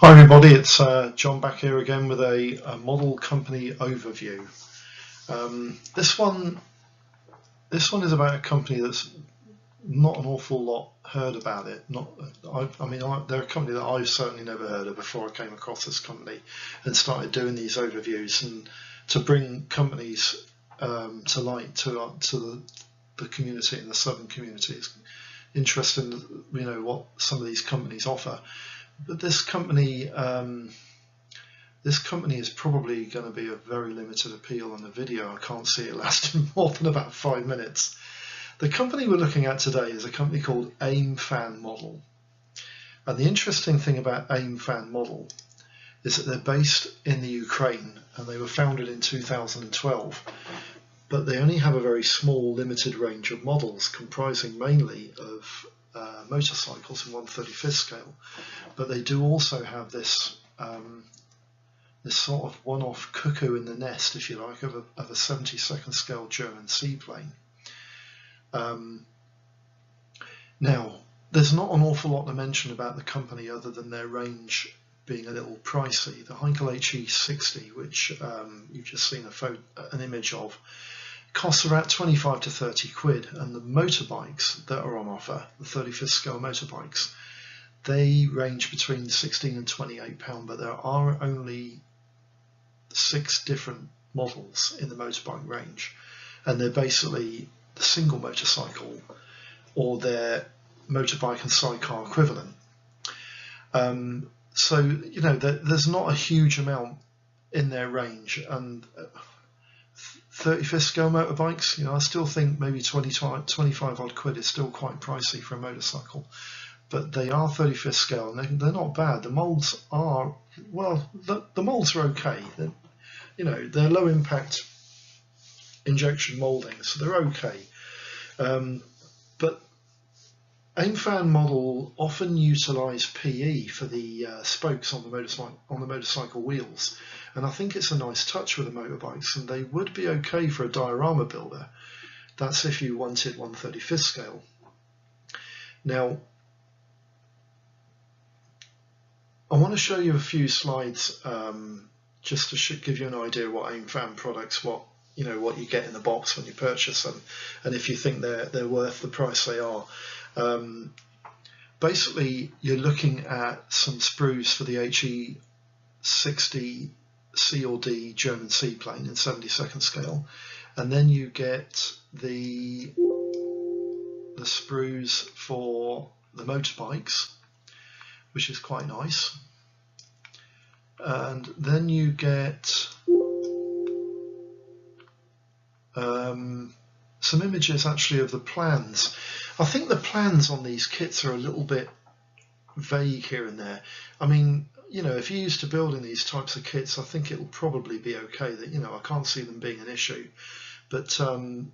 Hi everybody, it's John back here again with a model company overview. This one is about a company that's not an awful lot heard about it. They're a company that I've certainly never heard of before I came across this company and started doing these overviews and to bring companies to light to the community and the southern community. It's interesting, what some of these companies offer. But this company is probably going to be a very limited appeal on the video. I can't see it lasting more than about 5 minutes. The company we're looking at today is a company called AIM Fan Model. And the interesting thing about AIM Fan Model is that they're based in the Ukraine and they were founded in 2012. But they only have a very small, limited range of models comprising mainly of motorcycles in 1/35 scale, but they do also have this this sort of one-off cuckoo in the nest, if you like, of a 72nd scale German seaplane. Now, there's not an awful lot to mention about the company other than their range being a little pricey. The Heinkel HE60, which you've just seen an image of, costs about 25 to 30 quid, and the motorbikes that are on offer, the 35th scale motorbikes, they range between 16 and 28 pound, but there are only 6 different models in the motorbike range, and they're basically the single motorcycle or their motorbike and sidecar equivalent. There's not a huge amount in their range, and 35th scale motorbikes, I still think maybe 25 odd quid is still quite pricey for a motorcycle, but they are 35th scale and they're not bad. The molds are, well, the molds are okay. They're low impact injection molding, so they're okay. But AIM Fan Model often utilise PE for the spokes on the motorcycle wheels, and I think it's a nice touch with the motorbikes, and they would be okay for a diorama builder. That's if you wanted 1/35 scale. Now, I want to show you a few slides just to give you an idea what AIM Fan products, what you get in the box when you purchase them, and if you think they're worth the price they are. Basically, you're looking at some sprues for the HE60 C or D German seaplane in 72nd scale, and then you get the sprues for the motorbikes, which is quite nice, and then you get some images actually of the plans. I think the plans on these kits are a little bit vague here and there. I mean, if you're used to building these types of kits, I think it'll probably be okay. That I can't see them being an issue. But to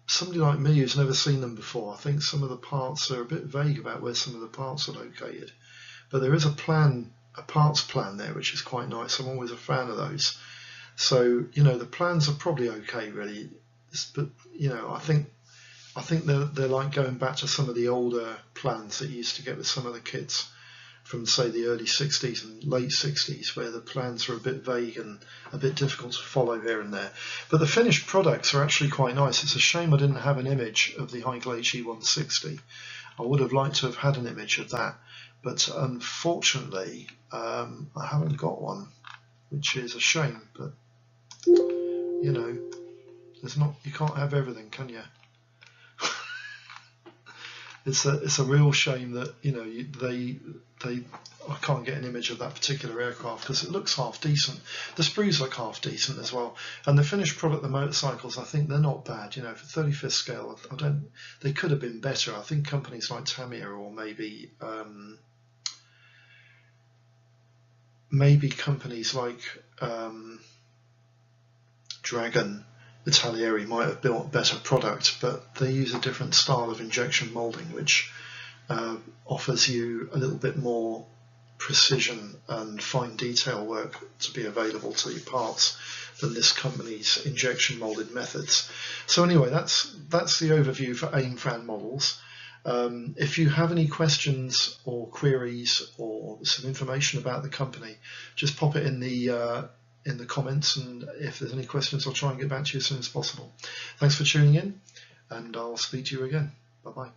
somebody like me who's never seen them before, I think some of the parts are a bit vague about where some of the parts are located. But there is a parts plan there, which is quite nice. I'm always a fan of those. So the plans are probably okay, really. But I think they're like going back to some of the older plans that you used to get with some of the kits from, say, the early 60s and late 60s, where the plans are a bit vague and a bit difficult to follow here and there. But the finished products are actually quite nice. It's a shame I didn't have an image of the Heinkel HE160. I would have liked to have had an image of that, but unfortunately I haven't got one, which is a shame. But you can't have everything, can you? It's a real shame that I can't get an image of that particular aircraft because it looks half decent. The sprues look half decent as well, and the finished product, the motorcycles, I think they're not bad. For 35th scale, they could have been better. I think companies like Tamiya or maybe companies like Dragon Italieri might have built a better product, but they use a different style of injection molding, which offers you a little bit more precision and fine detail work to be available to your parts than this company's injection molded methods. So anyway, that's the overview for AIM Fan Models. If you have any questions or queries or some information about the company, just pop it in the comments, and if there's any questions, I'll try and get back to you as soon as possible. Thanks for tuning in, and I'll speak to you again. Bye bye.